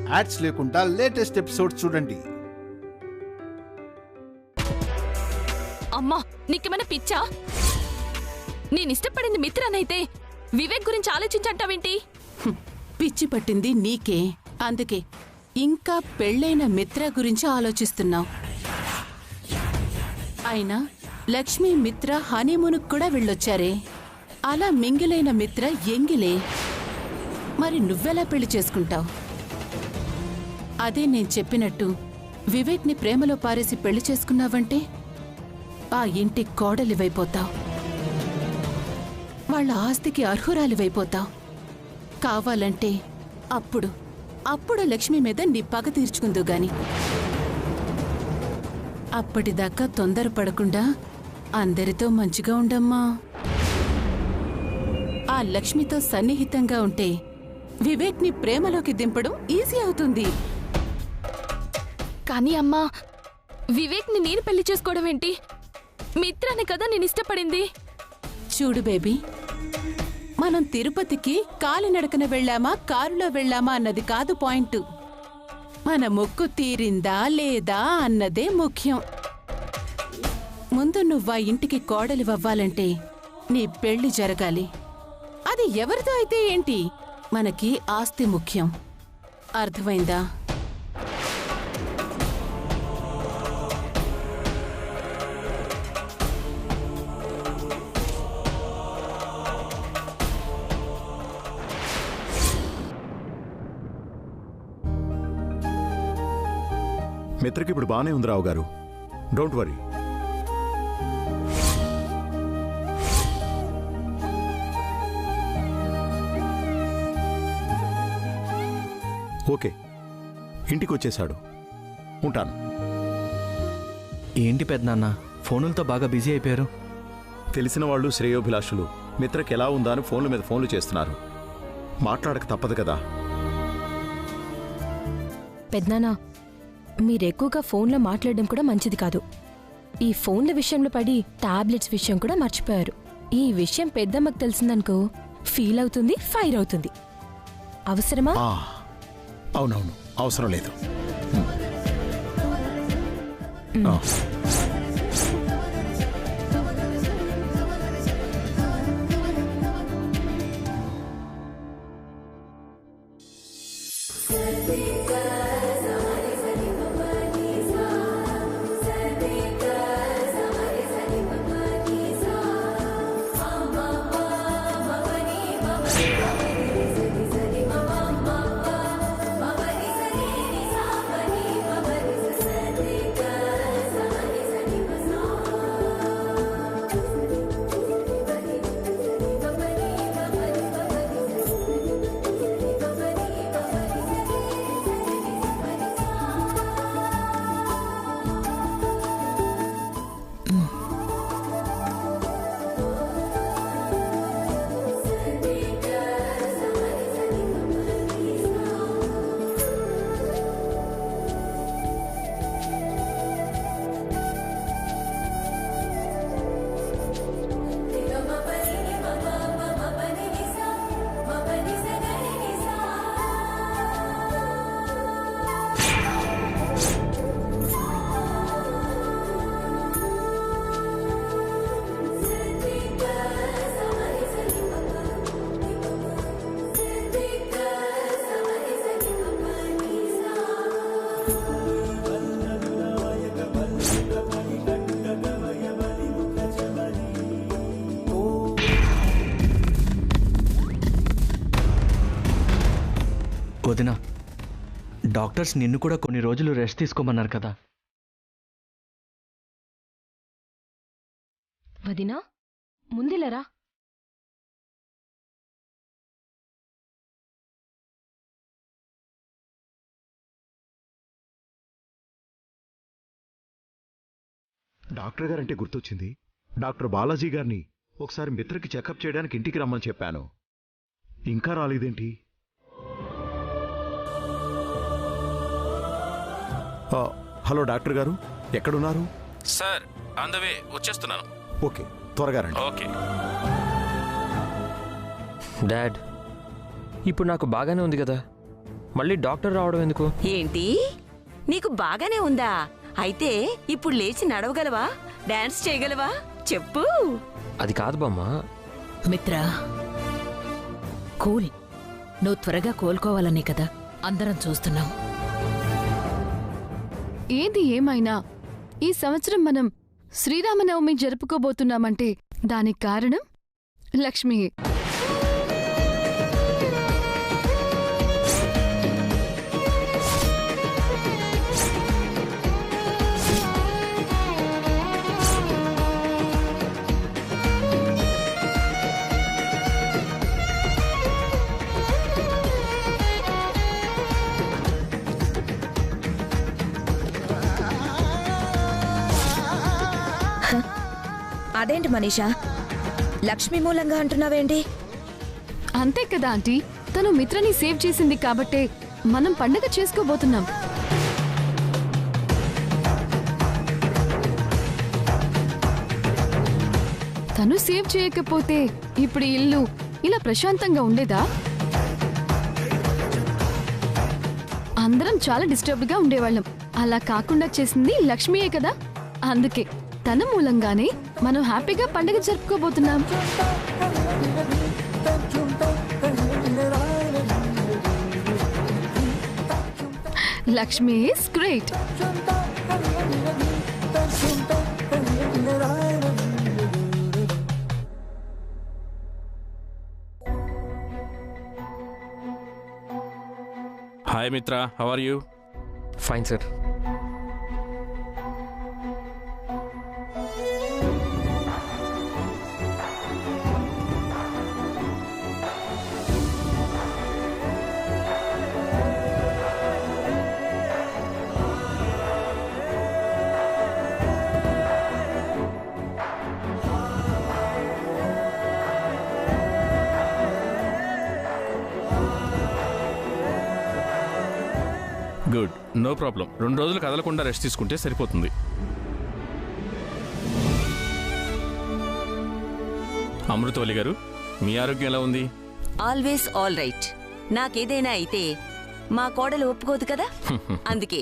Ads లేకుండా latest episodes చూడండి. అమ్మా నీకేమైనా పిచ్చా? నేనిష్టపడింది మిత్రనైతే వివేక్ గురించి ఆలోచించంటావేంటి? పిచ్చి పట్టింది నీకే, అందుకే ఇంకా పెళ్ళైన మిత్ర గురించి ఆలోచిస్తున్నావు. అయినా లక్ష్మి మిత్ర హనీమూన్కు కూడా వెళ్ళొచ్చారే, అలా మింగిలైన మిత్ర ఎంగిలే. మరి నువ్వెలా పెళ్లి చేసుకుంటావు? అదే నేను చెప్పినట్టు వివేక్ని ప్రేమలో పారేసి పెళ్లి చేసుకున్నావంటే ఆ ఇంటి కోడలివైపోతావు, వాళ్ళ ఆస్తికి అర్హురాలివైపోతావు. కావాలంటే అప్పుడు లక్ష్మి మీద నీ పగ తీర్చుకుందు గాని. అప్పటిదాకా తొందరపడకుండా అందరితో మంచిగా ఉండమ్మా. ఆ లక్ష్మితో సన్నిహితంగా ఉంటే వివేక్ని ప్రేమలోకి దింపడం ఈజీ అవుతుంది. కానీ అమ్మా, వివేక్ని నేను పెళ్లి చేసుకోవడం ఏంటి? మిత్రాన్ని కదా నేను ఇష్టపడింది. చూడు బేబీ, మనం తిరుపతికి కాలినడకన వెళ్ళామా కారులో వెళ్ళామా అన్నది కాదు పాయింట్. మన మొక్కు తీరిందా లేదా అన్నదే ముఖ్యం. ముందు నువ్వా ఇంటికి కోడలివ్వాలంటే నీ పెళ్లి జరగాలి. అది ఎవరితో అయితే ఏంటి, మనకి ఆస్తి ముఖ్యం. అర్థమైందా? మిత్రకి ఇప్పుడు బానే ఉంది రావు గారు, డోంట్ వరీ. ఓకే, ఇంటికి వచ్చేశాడు, ఉంటాను. ఏంటి పెద్దనాన్న ఫోనులతో బాగా బిజీ అయిపోయారు? తెలిసిన వాళ్ళు శ్రేయోభిలాషులు మిత్రకి ఎలా ఉందా అని ఫోన్ల మీద ఫోన్లు చేస్తున్నారు. మాట్లాడక తప్పదు కదా. పెద్దనాన్న, మీరెక్కువగా ఫోన్లో మాట్లాడడం కూడా మంచిది కాదు. ఈ ఫోన్ల విషయంలో పడి టాబ్లెట్స్ విషయం కూడా మర్చిపోయారు. ఈ విషయం పెద్దమ్మకు తెలిసిందనుకో ఫీల్ అవుతుంది, ఫైర్ అవుతుంది. అవసరమా? అవునవును, అవసరం లేదు. వదినా, డాక్టర్స్ నిన్ను కూడా కొన్ని రోజులు రెస్ట్ తీసుకోమన్నారు కదా. వదినా, ముందిలరా. డాక్టర్ గారంటే గుర్తొచ్చింది. డాక్టర్ బాలాజీ గారిని ఒకసారి మిత్రకి చెకప్ చేయడానికి ఇంటికి రమ్మని చెప్పాను. ఇంకా రాలేదేంటి? హలో డాక్టర్ గారు, ఎక్కడున్నారు? సార్, అందవే వచ్చేస్తున్నాను. ఓకే, త్వరగా రండి. ఓకే డాడ్, ఇప్పుడు నాకు బాగానే ఉంది కదా, మళ్ళీ డాక్టర్ రావడం ఎందుకు? ఏంటి నీకు బాగానే ఉందా? అయితే ఇప్పుడు లేచి నడవగలవా? డాన్స్ చేయగలవా? చెప్పు. అది కాదు బామ్మ. మిత్రా, కూల్. నువ్వు త్వరగా కోలుకోవాలనే కదా అందరం చూస్తున్నాం. ఏది ఏమైనా ఈ సంవత్సరం మనం శ్రీరామనవమి జరుపుకోబోతున్నామంటే దానికి కారణం లక్ష్మి. అదేంటి మనీషా, లక్ష్మి మూలంగా అంటున్నావేంటి? అంతే కదా ఆంటీ, తను మిత్రని సేవ్ చేసింది కాబట్టే మనం పండగ చేసుకోబోతున్నాం. తను సేవ్ చేయకపోతే ఇప్పుడు ఇల్లు ఇలా ప్రశాంతంగా ఉండేదా? అందరం చాలా డిస్టర్బ్డ్ గా ఉండేవాళ్ళం. అలా కాకుండా చేసింది లక్ష్మియే కదా. అందుకే తన మూలంగానే మనం హ్యాపీగా పండుగ జరుపుకోబోతున్నాం. Lakshmi is great. Hi Mitra, how are you? Fine sir. Good, no problem. 2 రోజులు కదలకుండా రెస్ట్ తీసుకుంటే సరిపోతుంది. అమృతవల్లి గారు, మీ ఆరోగ్యం ఎలా ఉంది? Always all right. నాకేదైనా అయితే మా కోడలు ఒప్పుకోదు కదా, అందుకే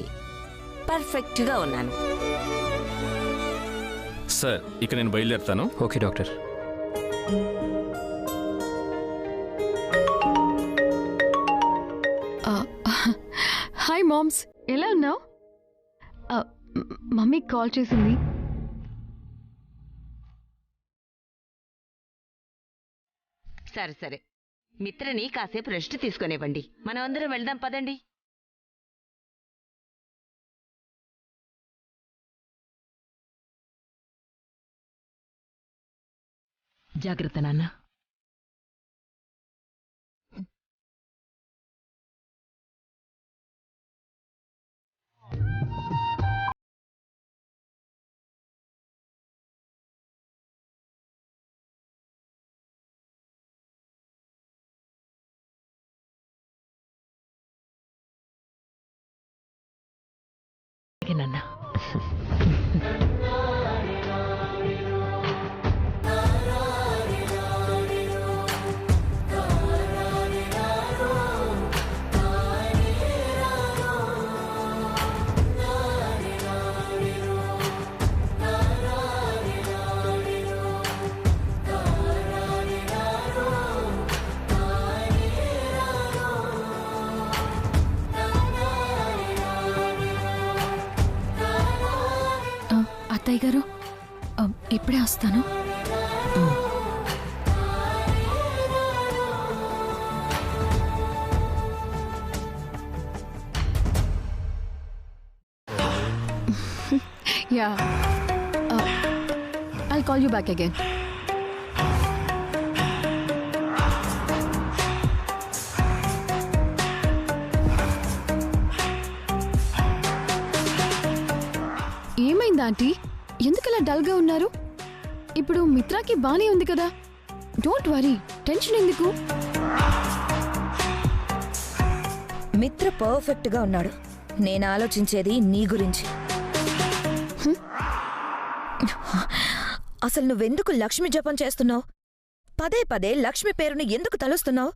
పర్ఫెక్ట్ గా ఉన్నాను. సార్, ఇక నేను బయలుదేరుతాను. Okay doctor. హాయ్ మామ్స్, ఎలా ఉన్నావు? మమ్మీ కాల్ చేసింది. సరే సరే, మిత్రని కాసేపు రెస్ట్ తీసుకునేవ్వండి. మనం అందరం వెళ్దాం పదండి. జాగ్రత్త నాన్న. నాన్న, అత్తయ్య గారు, ఇప్పుడే వస్తాను. Yeah, I'll call you back again. ఏమైంది ఆంటీ, ఎందుకలా డల్గా ఉన్నారు? ఇప్పుడు మిత్రాకి బానే ఉంది కదా. డోంట్ వరీ, టెన్షన్ ఎందుకు? మిత్ర పర్ఫెక్ట్ గా ఉన్నాడు. నేను ఆలోచించేది నీ గురించి. అసలు నువ్వెందుకు లక్ష్మి జపం చేస్తున్నావు? పదే పదే లక్ష్మి పేరును ఎందుకు తలుస్తున్నావు?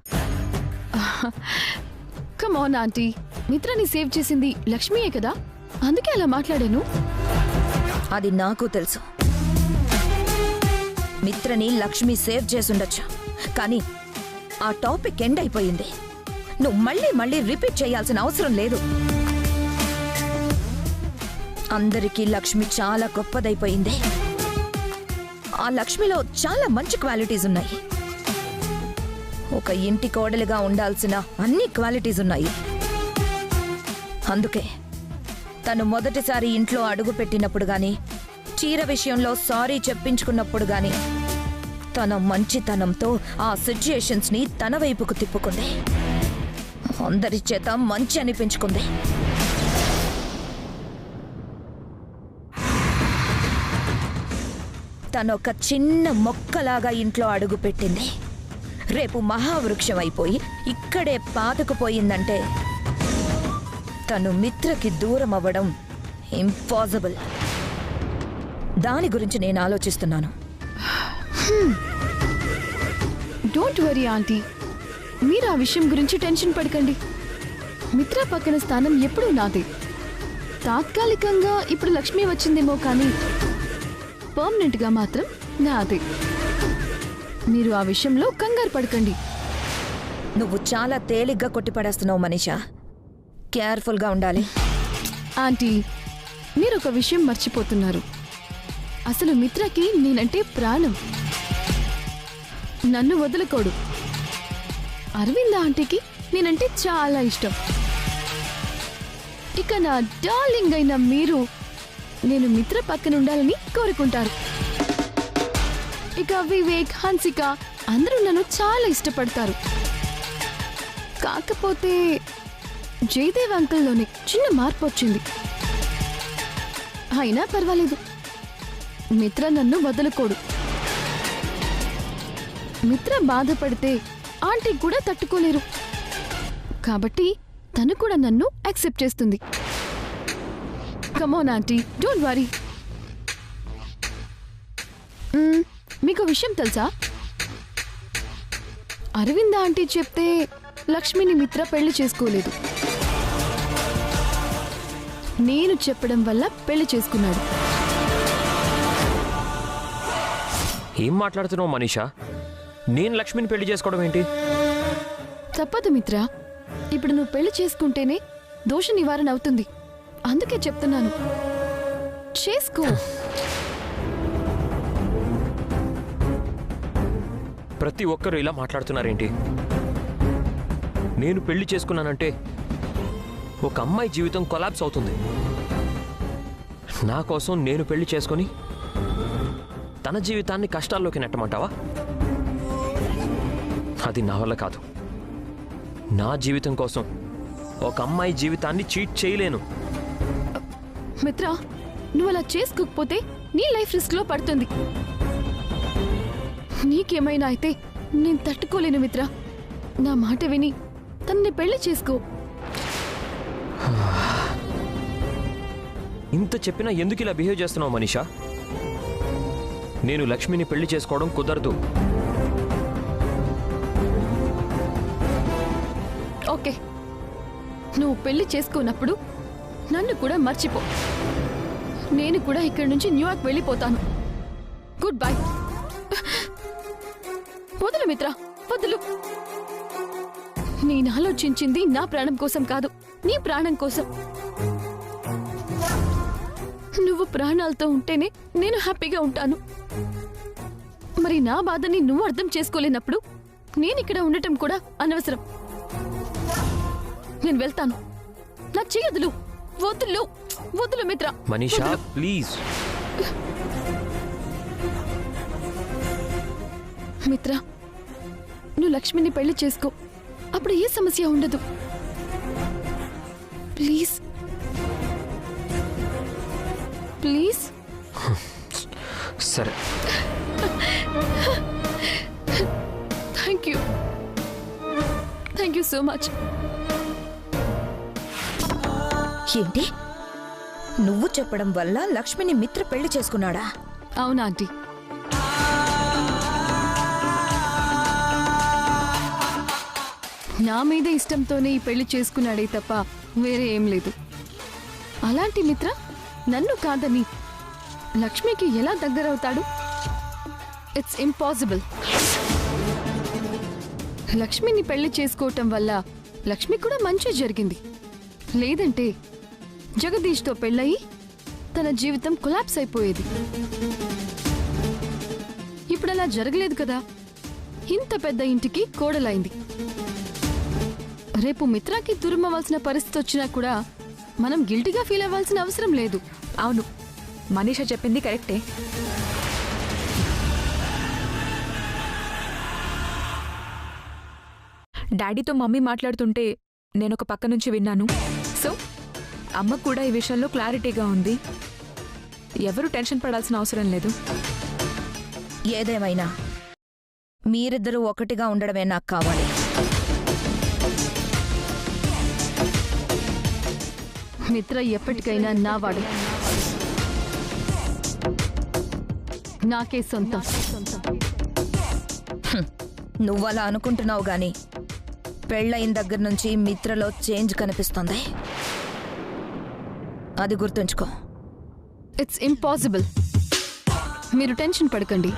కమ్ ఆన్ ఆంటీ, మిత్రని సేవ్ చేసింది లక్ష్మియే కదా, అందుకే అలా మాట్లాడాను. అది నాకు తెలుసు. మిత్రని లక్ష్మి సేవ్ చేసుండొచ్చు, కానీ ఆ టాపిక్ ఎండ్ అయిపోయింది. నువ్వు మళ్ళీ మళ్ళీ రిపీట్ చేయాల్సిన అవసరం లేదు. అందరికీ లక్ష్మి చాలా గొప్పదైపోయింది. ఆ లక్ష్మిలో చాలా మంచి క్వాలిటీస్ ఉన్నాయి. ఒక ఇంటి కోడలిగా ఉండాల్సిన అన్ని క్వాలిటీస్ ఉన్నాయి. అందుకే తను మొదటిసారి ఇంట్లో అడుగు పెట్టినప్పుడు గాని, చీర విషయంలో సారీ చెప్పించుకున్నప్పుడు గాని, తన మంచితనంతో ఆ సిచ్యుయేషన్స్ ని తన వైపుకు తిప్పుకుంది. అందరి చేత మంచి అనిపించుకుంది. తనొక చిన్న మొక్కలాగా ఇంట్లో అడుగు పెట్టింది. రేపు మహావృక్షం అయిపోయి ఇక్కడే పాతుకుపోయిందంటే తను మిత్రకి దూరం అవ్వడం ఇంపాసిబుల్. దాని గురించి నేను ఆలోచిస్తున్నాను. డోంట్ వరీ ఆంటీ, మీరు ఆ విషయం గురించి టెన్షన్ పడకండి. మిత్ర పక్కన స్థానం ఎప్పుడూ నాదే. తాత్కాలికంగా ఇప్పుడు లక్ష్మి వచ్చిందేమో, కానీ పర్మనెంట్గా మాత్రం నాదే. మీరు ఆ విషయంలో కంగారు పడకండి. నువ్వు చాలా తేలిగ్గా కొట్టిపడేస్తున్నావు మనీషా. కేర్ఫుల్గా ఉండాలి. ఆంటీ, మీరు ఒక విషయం మర్చిపోతున్నారు. అసలు మిత్రకి నేనంటే ప్రాణం. నన్ను వదులుకోడు. అరవింద ఆంటీకి నేనంటే చాలా ఇష్టం. ఇక నా డార్లింగ్ అయిన మీరు నేను మిత్ర పక్కన ఉండాలని కోరుకుంటారు. ఇక వివేక్, హన్సిక అందరూ నన్ను చాలా ఇష్టపడతారు. కాకపోతే జయదేవ్ అంకుల్లోని చిన్న మార్పు వచ్చింది. అయినా పర్వాలేదు, మిత్ర నన్ను వదులుకోడు. మిత్ర బాధపడితే ఆంటీ కూడా తట్టుకోలేరు. కాబట్టి తను కూడా నన్ను యాక్సెప్ట్ చేస్తుంది. Come on aunty, don't worry. మీకు విషయం తెలుసా? అరవింద ఆంటీ చెప్తే లక్ష్మిని మిత్ర పెళ్లి చేసుకోలేదు. నేను చెప్పడం వల్ల పెళ్లి చేసుకున్నాడు. ఏం మాట్లాడుతున్నావు మనీషా? నేను లక్ష్మిని పెళ్లి చేసుకోవడం ఏంటి? తప్పదు మిత్ర. ఇప్పుడు నువ్వు పెళ్లి చేసుకుంటేనే దోష నివారణ అవుతుంది. అందుకే చెప్తున్నాను, చేసుకో. ప్రతి ఒక్కరూ ఇలా మాట్లాడుతున్నారేంటి? నేను పెళ్లి చేసుకున్నానంటే ఒక అమ్మాయి జీవితం కొలాప్స్ అవుతుంది. నా కోసం నేను పెళ్లి చేసుకొని తన జీవితాన్ని కష్టాల్లోకి నెట్టమంటావా? అది నా వల్ల కాదు. నా జీవితం కోసం ఒక అమ్మాయి జీవితాన్ని చీట్ చేయలేను. మిత్ర, నువ్వు అలా చేసుకోకపోతే నీ లైఫ్ రిస్క్ లో పడుతుంది. నీకేమైనా అయితే నేను తట్టుకోలేను మిత్ర. నా మాట విని తనని పెళ్లి చేసుకో. ఇంత చెప్పినా ఎందుకు ఇలా బిహేవ్ చేస్తున్నావు మనీషా? నేను లక్ష్మిని పెళ్లి చేసుకోవడం కుదరదు. ఓకే, నువ్వు పెళ్లి చేసుకోనప్పుడు నన్ను కూడా మర్చిపో. నేను కూడా ఇక్కడి నుంచి న్యూయార్క్ వెళ్ళిపోతాను. Good bye. వదులు మిత్ర, వదులు. నేను ఆలోచించింది నా ప్రాణం కోసం కాదు, నీ ప్రాణం కోసం. నువ్వు ప్రాణాలతో ఉంటేనే నేను హ్యాపీగా ఉంటాను. మరి నా బాధని నువ్వు అర్థం చేసుకోలేనప్పుడు నేను ఇక్కడ ఉండటం కూడా అనవసరం. నేను వెళ్తాను. నా చెయ్యదులు. వదులు, వదులు మిత్ర. మనీషా ప్లీజ్. మిత్ర, నువ్వు లక్ష్మిని పెళ్లి చేసుకో. అప్పుడు ఏ సమస్య ఉండదు. Please please. సరే. Thank you, thank you so much. ఏంటి? నువ్వు చెప్పడం వల్ల లక్ష్మిని మిత్ర పెళ్లి చేసుకున్నాడా? అవునా ఆంటీ? నా మీద ఇష్టంతోనే ఈ పెళ్లి చేసుకున్నాడే తప్ప వేరే ఏం లేదు. అలాంటి మిత్ర నన్ను కాదని లక్ష్మికి ఎలా దగ్గరవుతాడు? It's impossible. లక్ష్మిని పెళ్లి చేసుకోవటం వల్ల లక్ష్మి కూడా మంచి జరిగింది. లేదంటే జగదీష్తో పెళ్ళయి తన జీవితం కొలాప్స్ అయిపోయేది. ఇప్పుడు అలా జరగలేదు కదా. ఇంత పెద్ద ఇంటికి కోడలైంది. రేపు మిత్రాకి దూరం అవ్వాల్సిన పరిస్థితి వచ్చినా కూడా మనం గిల్టీగా ఫీల్ అవ్వాల్సిన అవసరం లేదు. అవును, మనీషా చెప్పింది కరెక్టే. డాడీతో మమ్మీ మాట్లాడుతుంటే నేనొక పక్క నుంచి విన్నాను. సో అమ్మ కూడా ఈ విషయంలో క్లారిటీగా ఉంది. ఎవరు టెన్షన్ పడాల్సిన అవసరం లేదు. ఏదేమైనా మీరిద్దరూ ఒకటిగా ఉండడమే నాకు కావాలి. మిత్ర ఎప్పటికైనా నావాడు, నాకే సొంతం. నువ్వలా అనుకుంటున్నావు గాని పెళ్ళయిన దగ్గర నుంచి మిత్రలో చేంజ్ కనిపిస్తుంది. అది గుర్తుంచుకో. It's impossible. మీరు టెన్షన్ పడకండి.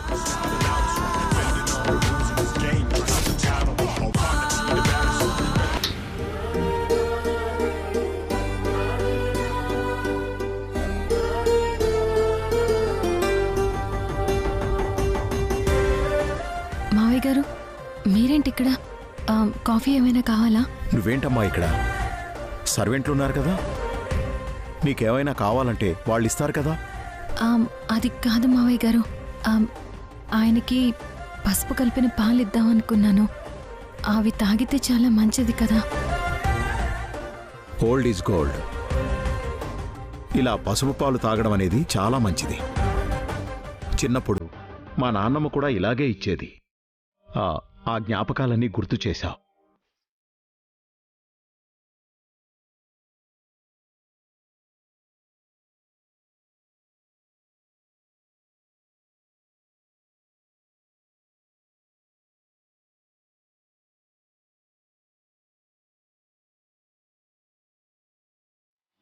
మావయ్య గారు, మీరేంటి ఇక్కడ? కాఫీ ఏమైనా కావాలా? నువ్వేంటమ్మా ఇక్కడ? సర్వెంట్లు ఉన్నారు కదా, నీకేమైనా కావాలంటే వాళ్ళు ఇస్తారు కదా. అది కాదు మావయ్య గారు, ఆయనకి పసుపు కలిపిన పాలు ఇద్దామనుకున్నాను. అవి తాగితే చాలా మంచిది కదా. Old is gold. ఇలా పసుపు పాలు తాగడం అనేది చాలా మంచిది. చిన్నప్పుడు మా నాన్నమ్మ కూడా ఇలాగే ఇచ్చేది. ఆ జ్ఞాపకాలన్నీ గుర్తు చేశావు.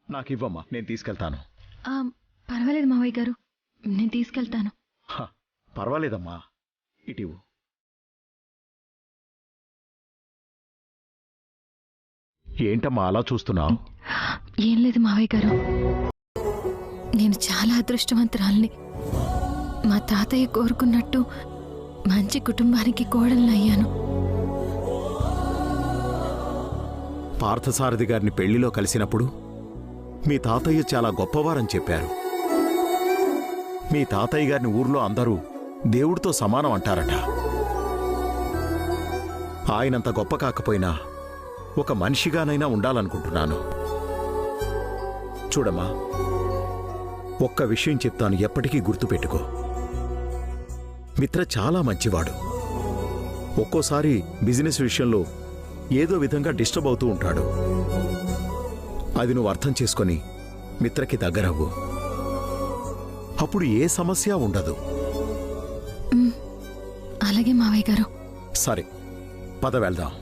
నాకివ్వమ్మా, నేను తీసుకెళ్తాను. పర్వాలేదు మావయ్య గారు, నేను తీసుకెళ్తాను. పర్వాలేదమ్మా, ఇటివు. ఏంటమ్మా అలా చూస్తున్నావు? ఏం లేదు మావయ్య గారు, నేను చాలా అదృష్టవంతురాల్ని. మా తాతయ్య కోరుకున్నట్టు మంచి కుటుంబానికి కోడలనయ్యాను. పార్థసారథి గారిని పెళ్లిలో కలిసినప్పుడు మీ తాతయ్య చాలా గొప్పవారని చెప్పారు. మీ తాతయ్య గారిని ఊర్లో అందరూ దేవుడితో సమానం అంటారట. ఆయనంత గొప్ప కాకపోయినా ఒక మనిషిగానైనా ఉండాలనుకుంటున్నాను. చూడమ్మా, ఒక్క విషయం చెప్తాను, ఎప్పటికీ గుర్తుపెట్టుకో. మిత్ర చాలా మంచివాడు. ఒక్కోసారి బిజినెస్ విషయంలో ఏదో విధంగా డిస్టర్బ్ అవుతూ ఉంటాడు. అది నువ్వు అర్థం చేసుకొని మిత్రకి దగ్గరవ్వు. అప్పుడు ఏ సమస్య ఉండదు. అలాగే మావయ్య గారు. సరే, పద వెళ్దాం.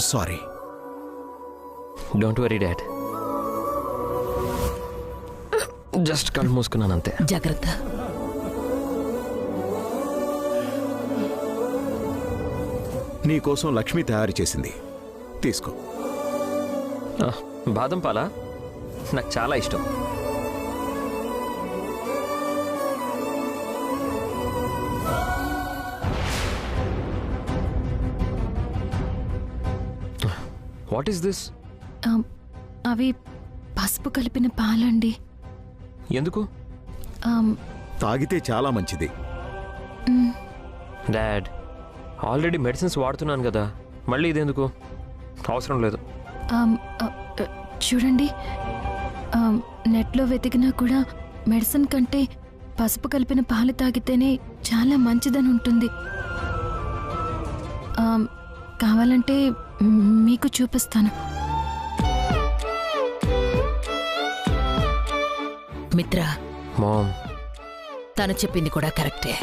Sorry. Don't worry dad. Just కళ్ళు మూసుకున్నాను అంతే. జాగ్రత్త. నీకోసం లక్ష్మి తయారు చేసింది, తీసుకో. బాదం పాలా? నాకు చాలా ఇష్టం. What is this? అవి పసుపు కలిపిన పాలండి. ఎందుకు? తాగితే చాలా మంచిది. డాడ్, ఆల్రెడీ మెడిసిన్స్ వాడుతున్నాను కదా, మళ్ళీ ఇదెందుకు? అవసరం లేదు. చూడండి, నెట్లో వెతికినా కూడా మెడిసిన్ కంటే పసుపు కలిపిన పాలు తాగితేనే చాలా మంచిదని ఉంటుంది. కావాలంటే మీకు చూపిస్తాను. మిత్ర, మామ్, తను చెప్పింది కూడా కరెక్టే.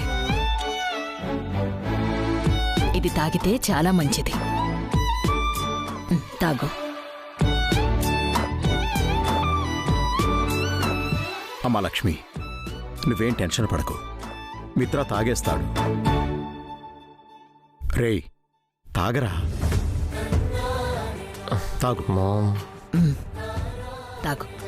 ఇది తాగితే చాలా మంచిది. తాగు. అమ్మా లక్ష్మి, నువ్వేం టెన్షన్ పడకు. మిత్ర తాగేస్తాడు. రేయ్, తాగరా. తాగు. మామ్. తాగు.